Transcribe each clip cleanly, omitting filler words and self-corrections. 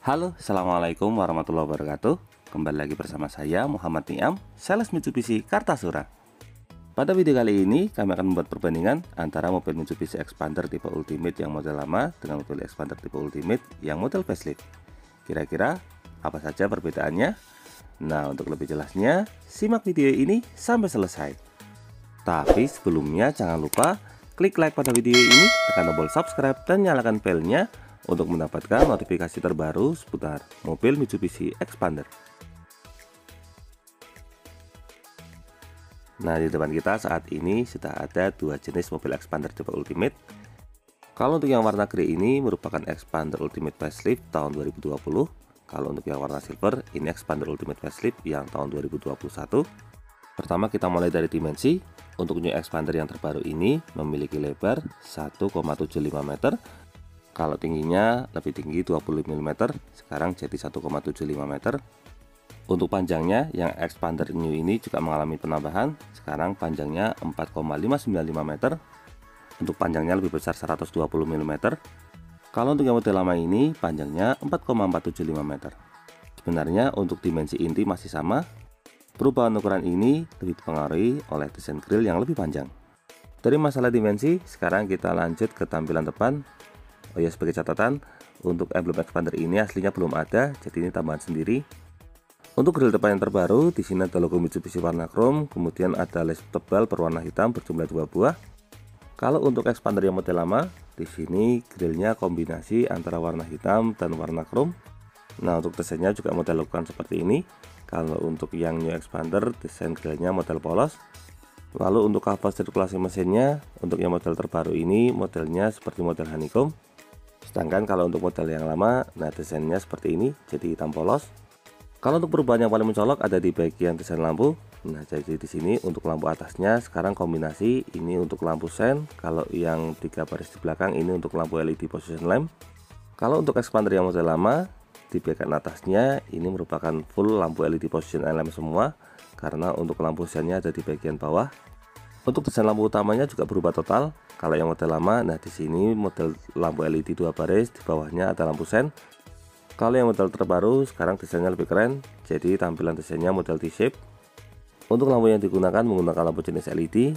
Halo, Assalamualaikum warahmatullahi wabarakatuh. Kembali lagi bersama saya Muhammad Niam, sales Mitsubishi Kartasura. Pada video kali ini kami akan membuat perbandingan antara mobil Mitsubishi Xpander tipe Ultimate yang model lama dengan mobil Xpander tipe Ultimate yang model facelift. Kira-kira apa saja perbedaannya? Nah, untuk lebih jelasnya, simak video ini sampai selesai. Tapi sebelumnya jangan lupa klik like pada video ini, tekan tombol subscribe dan nyalakan belnya untuk mendapatkan notifikasi terbaru seputar mobil Mitsubishi Xpander. Nah, di depan kita saat ini sudah ada dua jenis mobil Xpander tipe Ultimate. Kalau untuk yang warna grey ini merupakan Xpander Ultimate Facelift tahun 2020. Kalau untuk yang warna silver, ini Xpander Ultimate Facelift yang tahun 2021. Pertama kita mulai dari dimensi. Untuk New Xpander yang terbaru ini memiliki lebar 1,75 meter. Kalau tingginya lebih tinggi 20 mm, sekarang jadi 1,75 meter. Untuk panjangnya yang Xpander New ini juga mengalami penambahan, sekarang panjangnya 4,595 meter. Untuk panjangnya lebih besar 120 mm. Kalau untuk yang model lama ini panjangnya 4,475 meter. Sebenarnya untuk dimensi inti masih sama. Perubahan ukuran ini lebih dipengaruhi oleh desain grill yang lebih panjang. Dari masalah dimensi, sekarang kita lanjut ke tampilan depan. Oh ya, sebagai catatan, untuk emblem Xpander ini aslinya belum ada, jadi ini tambahan sendiri. Untuk grill depan yang terbaru, di sini ada logo Mitsubishi warna chrome, kemudian ada les tebal berwarna hitam berjumlah 2 buah. Kalau untuk Xpander yang model lama, di sini grillnya kombinasi antara warna hitam dan warna chrome. Nah, untuk desainnya juga model lakukan seperti ini. Kalau untuk yang New Xpander, desain grillnya model polos. Lalu untuk cover sirkulasi mesinnya, untuk yang model terbaru ini modelnya seperti model honeycomb. Sedangkan kalau untuk model yang lama, nah desainnya seperti ini, jadi hitam polos. Kalau untuk perubahan yang paling mencolok ada di bagian desain lampu. Nah, jadi di sini untuk lampu atasnya sekarang kombinasi ini untuk lampu sen. Kalau yang 3 baris di belakang ini untuk lampu LED position lamp. Kalau untuk Xpander yang model lama, di bagian atasnya ini merupakan full lampu LED position lamp semua, karena untuk lampu sennya ada di bagian bawah. Untuk desain lampu utamanya juga berubah total. Kalau yang model lama, nah di sini model lampu LED 2 baris, di bawahnya ada lampu sen. Kalau yang model terbaru sekarang desainnya lebih keren, jadi tampilan desainnya model T-shape. Untuk lampu yang digunakan menggunakan lampu jenis LED.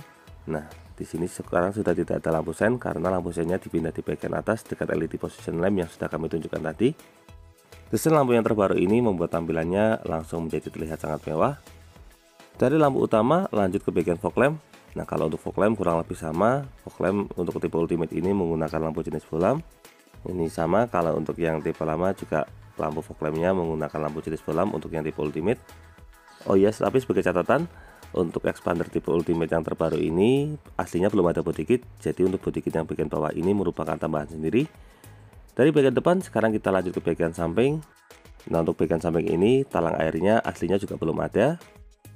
Nah, di sini sekarang sudah tidak ada lampu sen karena lampu sennya dipindah di bagian atas dekat LED position lamp yang sudah kami tunjukkan tadi. Desain lampu yang terbaru ini membuat tampilannya langsung menjadi terlihat sangat mewah. Dari lampu utama lanjut ke bagian fog lamp. Nah, kalau untuk fog lamp kurang lebih sama. Fog lamp untuk tipe Ultimate ini menggunakan lampu jenis full lamp. Ini sama kalau untuk yang tipe lama juga lampu fog lampnya menggunakan lampu jenis full lamp untuk yang tipe Ultimate. Oh yes, tapi sebagai catatan, untuk Xpander tipe Ultimate yang terbaru ini aslinya belum ada body kit. Jadi untuk body kit yang bagian bawah ini merupakan tambahan sendiri. Dari bagian depan sekarang kita lanjut ke bagian samping. Nah, untuk bagian samping ini talang airnya aslinya juga belum ada.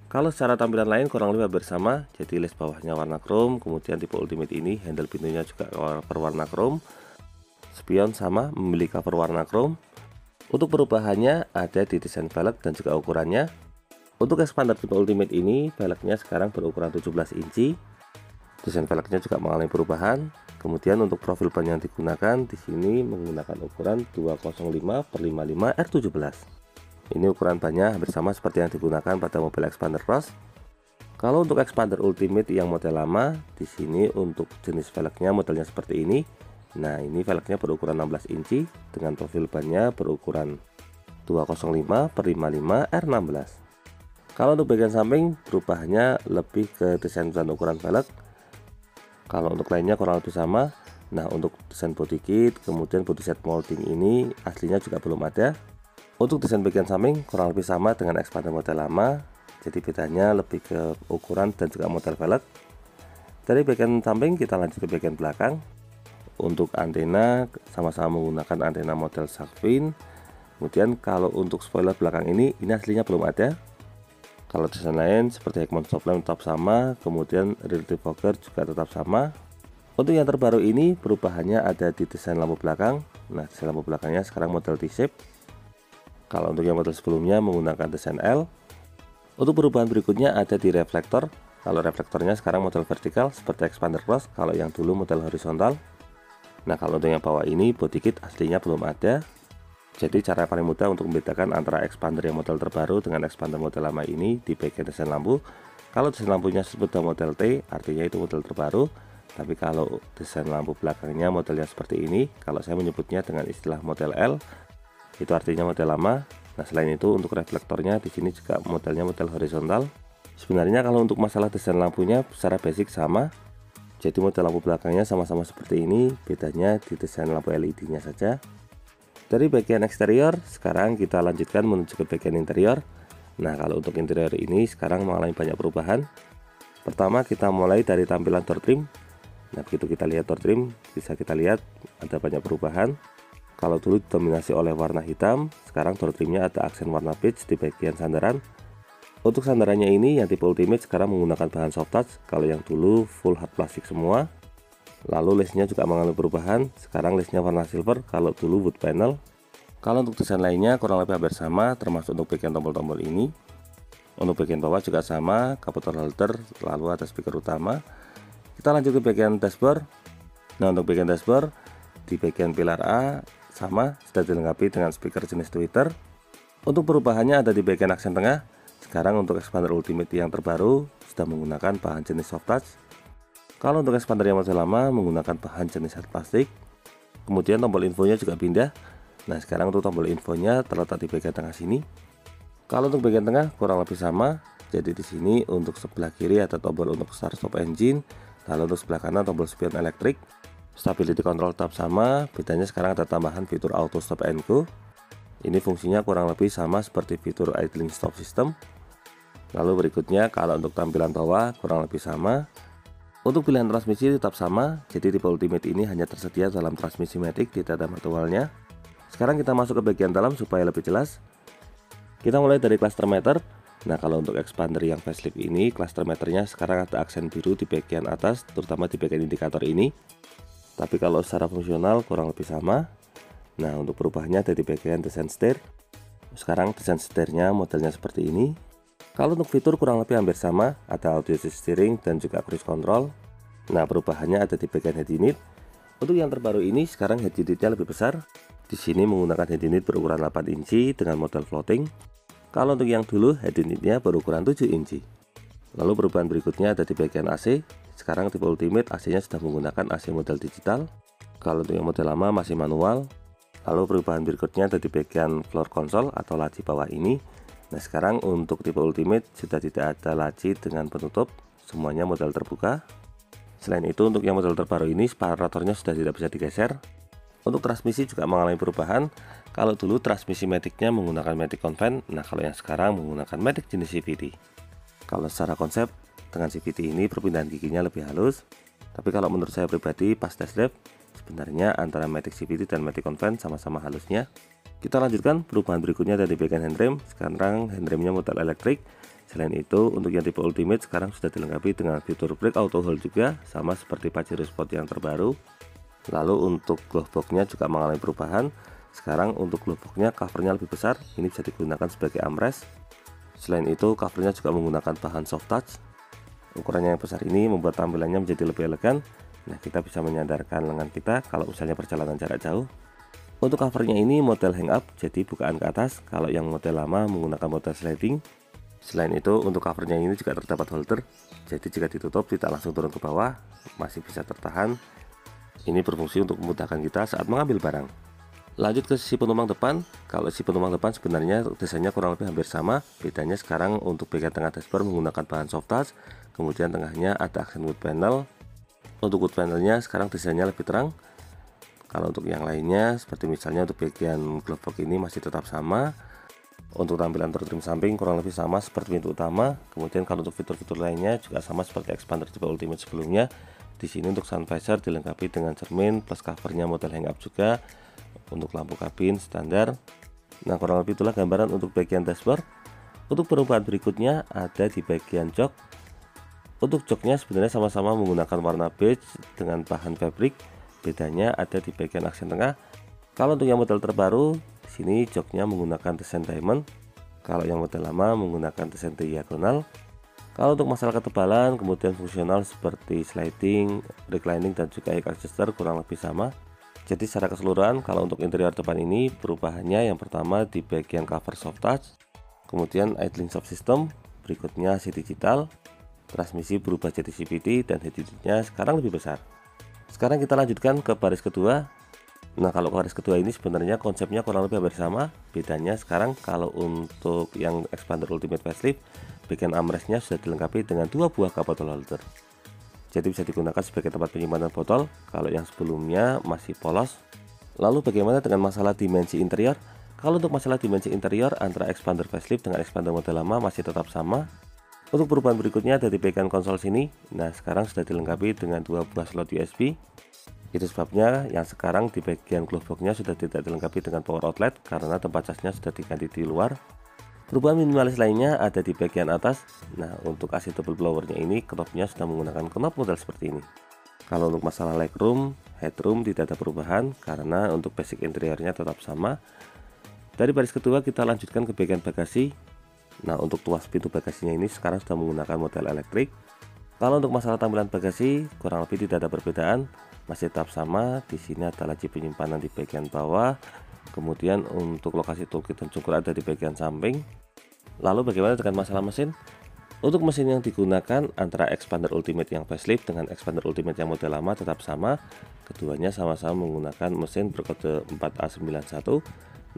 Kalau secara tampilan lain kurang lebih hampir sama, jadi les bawahnya warna chrome, kemudian tipe Ultimate ini handle pintunya juga berwarna chrome. Spion sama memiliki cover warna chrome. Untuk perubahannya ada di desain velg dan juga ukurannya. Untuk Xpander tipe Ultimate ini velgnya sekarang berukuran 17 inci. Desain velgnya juga mengalami perubahan. Kemudian untuk profil ban yang digunakan di sini menggunakan ukuran 205/55 R17. Ini ukuran bannya hampir sama seperti yang digunakan pada mobil Xpander Cross. Kalau untuk Xpander Ultimate yang model lama, di sini untuk jenis velgnya modelnya seperti ini. Nah, ini velgnya berukuran 16 inci dengan profil bannya berukuran 205/55 R16. Kalau untuk bagian samping perubahannya lebih ke desain dan ukuran velg. Kalau untuk lainnya kurang lebih sama. Nah, untuk desain body kit, kemudian body set molding ini aslinya juga belum ada. Untuk desain bagian samping kurang lebih sama dengan Xpander model lama, jadi bedanya lebih ke ukuran dan juga model velg. Dari bagian samping kita lanjut ke bagian belakang. Untuk antena sama-sama menggunakan antena model shark fin. Kemudian kalau untuk spoiler belakang ini aslinya belum ada. Kalau desain lain seperti head mount stop lamp tetap sama, kemudian rear defogger juga tetap sama. Untuk yang terbaru ini perubahannya ada di desain lampu belakang. Nah, desain lampu belakangnya sekarang model T-shape. Kalau untuk yang model sebelumnya menggunakan desain L. Untuk perubahan berikutnya ada di reflektor. Kalau reflektornya sekarang model vertikal seperti Xpander Cross, kalau yang dulu model horizontal. Nah, kalau untuk yang bawah ini body kit aslinya belum ada. Jadi cara paling mudah untuk membedakan antara expander yang model terbaru dengan expander model lama ini di bagian desain lampu. Kalau desain lampunya sudah model T, artinya itu model terbaru. Tapi kalau desain lampu belakangnya modelnya seperti ini, kalau saya menyebutnya dengan istilah model L, itu artinya model lama. Nah, selain itu untuk reflektornya di sini juga modelnya model horizontal. Sebenarnya kalau untuk masalah desain lampunya secara basic sama. Jadi model lampu belakangnya sama-sama seperti ini, bedanya di desain lampu LED-nya saja. Dari bagian eksterior, sekarang kita lanjutkan menuju ke bagian interior. Nah, kalau untuk interior ini sekarang mengalami banyak perubahan. Pertama, kita mulai dari tampilan door trim. Nah, begitu kita lihat door trim, bisa kita lihat ada banyak perubahan. Kalau dulu didominasi oleh warna hitam, sekarang door trimnya ada aksen warna beige di bagian sandaran. Untuk sandarannya ini yang tipe Ultimate sekarang menggunakan bahan soft touch, kalau yang dulu full hard plastik semua. Lalu listnya juga mengalami perubahan, sekarang listnya warna silver, kalau dulu wood panel. Kalau untuk desain lainnya kurang lebih hampir sama, termasuk untuk bagian tombol-tombol ini. Untuk bagian bawah juga sama, cup holder, lalu ada speaker utama. Kita lanjut ke bagian dashboard. Nah, untuk bagian dashboard, di bagian pilar A sama, sudah dilengkapi dengan speaker jenis tweeter. Untuk perubahannya ada di bagian aksen tengah. Sekarang untuk expander Ultimate yang terbaru sudah menggunakan bahan jenis soft touch. Kalau untuk expander yang model lama menggunakan bahan jenis hard plastik. Kemudian tombol infonya juga pindah. Nah, sekarang untuk tombol infonya terletak di bagian tengah sini. Kalau untuk bagian tengah kurang lebih sama. Jadi di sini untuk sebelah kiri ada tombol untuk start stop engine, lalu untuk sebelah kanan tombol spion elektrik. Stability control tetap sama, bedanya sekarang ada tambahan fitur auto stop and go. Ini fungsinya kurang lebih sama seperti fitur idling stop system. Lalu berikutnya kalau untuk tampilan bawah kurang lebih sama. Untuk pilihan transmisi tetap sama, jadi tipe Ultimate ini hanya tersedia dalam transmisi matic, tidak ada manualnya. Sekarang kita masuk ke bagian dalam supaya lebih jelas. Kita mulai dari cluster meter. Nah, kalau untuk expander yang facelift ini, cluster meternya sekarang ada aksen biru di bagian atas, terutama di bagian indikator ini. Tapi kalau secara fungsional kurang lebih sama. Nah, untuk perubahannya ada di bagian desain setir. Sekarang desain setirnya modelnya seperti ini. Kalau untuk fitur kurang lebih hampir sama, ada audio assist steering dan juga cruise control. Nah, perubahannya ada di bagian head unit. Untuk yang terbaru ini sekarang head unitnya lebih besar. Di sini menggunakan head unit berukuran 8 inci dengan model floating. Kalau untuk yang dulu head unitnya berukuran 7 inci. Lalu perubahan berikutnya ada di bagian AC. Sekarang tipe Ultimate AC-nya sudah menggunakan AC model digital. Kalau untuk yang model lama masih manual. Lalu perubahan berikutnya ada di bagian floor console atau laci bawah ini. Nah, sekarang untuk tipe Ultimate sudah tidak ada laci dengan penutup, semuanya model terbuka. Selain itu untuk yang model terbaru ini separatornya sudah tidak bisa digeser. Untuk transmisi juga mengalami perubahan. Kalau dulu transmisi maticnya menggunakan matic convent, nah kalau yang sekarang menggunakan matic jenis CVT. Kalau secara konsep dengan CVT ini perpindahan giginya lebih halus. Tapi kalau menurut saya pribadi pas test drive sebenarnya antara matic CVT dan matic convent sama-sama halusnya. Kita lanjutkan perubahan berikutnya dari bagian handrem. Sekarang handremnya model elektrik. Selain itu untuk yang tipe Ultimate sekarang sudah dilengkapi dengan fitur brake auto hold juga, sama seperti Pajero Sport yang terbaru. Lalu untuk glove boxnya juga mengalami perubahan. Sekarang untuk glove boxnya covernya lebih besar, ini bisa digunakan sebagai armrest. Selain itu covernya juga menggunakan bahan soft touch. Ukurannya yang besar ini membuat tampilannya menjadi lebih elegan. Nah, kita bisa menyandarkan lengan kita kalau misalnya perjalanan jarak jauh. Untuk covernya ini model hang up, jadi bukaan ke atas. Kalau yang model lama menggunakan model sliding. Selain itu untuk covernya ini juga terdapat holder, jadi jika ditutup tidak langsung turun ke bawah, masih bisa tertahan. Ini berfungsi untuk memudahkan kita saat mengambil barang. Lanjut ke sisi penumpang depan. Kalau sisi penumpang depan sebenarnya desainnya kurang lebih hampir sama. Bedanya sekarang untuk bagian tengah dashboard menggunakan bahan soft touch, kemudian tengahnya ada aksen wood panel. Untuk wood panelnya sekarang desainnya lebih terang. Kalau untuk yang lainnya seperti misalnya untuk bagian glove box ini masih tetap sama. Untuk tampilan door trim samping kurang lebih sama seperti pintu utama. Kemudian kalau untuk fitur-fitur lainnya juga sama seperti expander tipe Ultimate sebelumnya. Di sini untuk sun visor dilengkapi dengan cermin plus covernya model hang up juga. Untuk lampu kabin standar. Nah, kurang lebih itulah gambaran untuk bagian dashboard. Untuk perubahan berikutnya ada di bagian jok. Untuk joknya sebenarnya sama-sama menggunakan warna beige dengan bahan fabric. Bedanya ada di bagian aksen tengah. Kalau untuk yang model terbaru, di sini joknya menggunakan desain diamond. Kalau yang model lama menggunakan desain diagonal. Kalau untuk masalah ketebalan, kemudian fungsional seperti sliding, reclining dan juga high adjuster kurang lebih sama. Jadi secara keseluruhan kalau untuk interior depan ini perubahannya yang pertama di bagian cover soft touch, kemudian idling soft system, berikutnya AC digital, transmisi berubah jadi CVT, dan head unitnya sekarang lebih besar. Sekarang kita lanjutkan ke baris kedua. Nah, kalau baris kedua ini sebenarnya konsepnya kurang lebih hampir sama. Bedanya sekarang kalau untuk yang Xpander Ultimate Facelift, bagian armrestnya sudah dilengkapi dengan 2 buah cup bottle holder. Jadi bisa digunakan sebagai tempat penyimpanan botol kalau yang sebelumnya masih polos. Lalu bagaimana dengan masalah dimensi interior? Kalau untuk masalah dimensi interior antara Xpander Facelift dengan Xpander model lama masih tetap sama. Untuk perubahan berikutnya ada di bagian konsol sini. Nah, sekarang sudah dilengkapi dengan 2 buah slot USB. Itu sebabnya yang sekarang di bagian glove box-nya sudah tidak dilengkapi dengan power outlet karena tempat casnya sudah diganti di luar. Perubahan minimalis lainnya ada di bagian atas. Nah, untuk AC double blowernya ini knopnya sudah menggunakan knob model seperti ini. Kalau untuk masalah legroom, headroom tidak ada perubahan karena untuk basic interiornya tetap sama. Dari baris kedua kita lanjutkan ke bagian bagasi. Nah, untuk tuas pintu bagasinya ini sekarang sudah menggunakan model elektrik. Kalau untuk masalah tampilan bagasi kurang lebih tidak ada perbedaan, masih tetap sama. Di sini ada laci penyimpanan di bagian bawah. Kemudian untuk lokasi toolkit dan cungkur ada di bagian samping. Lalu bagaimana dengan masalah mesin? Untuk mesin yang digunakan antara Xpander Ultimate yang facelift dengan Xpander Ultimate yang model lama tetap sama. Keduanya sama-sama menggunakan mesin berkode 4A91.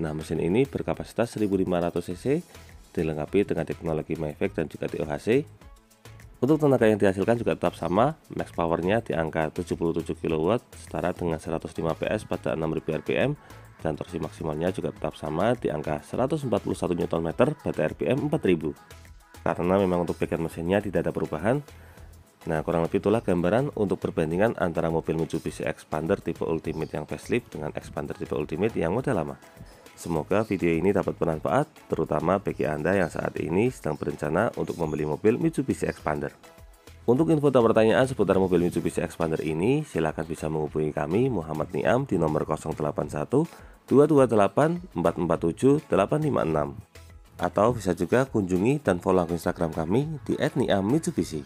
Nah, mesin ini berkapasitas 1500 cc, dilengkapi dengan teknologi Mavic dan juga TOHC. Untuk tenaga yang dihasilkan juga tetap sama, max powernya di angka 77 kW setara dengan 105 PS pada 6000 rpm, dan torsi maksimalnya juga tetap sama di angka 141 Nm pada rpm 4000. Karena memang untuk bagian mesinnya tidak ada perubahan. Nah, kurang lebih itulah gambaran untuk perbandingan antara mobil Mitsubishi Xpander tipe Ultimate yang facelift dengan Xpander tipe Ultimate yang model lama. Semoga video ini dapat bermanfaat, terutama bagi Anda yang saat ini sedang berencana untuk membeli mobil Mitsubishi Xpander. Untuk info dan pertanyaan seputar mobil Mitsubishi Xpander ini, silakan bisa menghubungi kami Muhammad Niam di nomor 081 228 447 856. Atau bisa juga kunjungi dan follow akun Instagram kami di @niammitsubishi.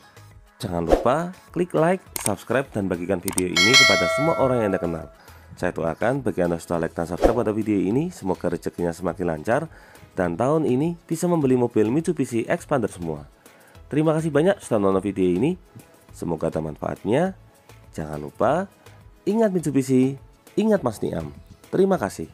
Jangan lupa klik like, subscribe, dan bagikan video ini kepada semua orang yang Anda kenal. Saya doakan bagi Anda sudah like dan subscribe pada video ini, semoga rezekinya semakin lancar dan tahun ini bisa membeli mobil Mitsubishi Xpander semua. Terima kasih banyak sudah nonton video ini, semoga ada manfaatnya. Jangan lupa ingat Mitsubishi, ingat Mas Niam. Terima kasih.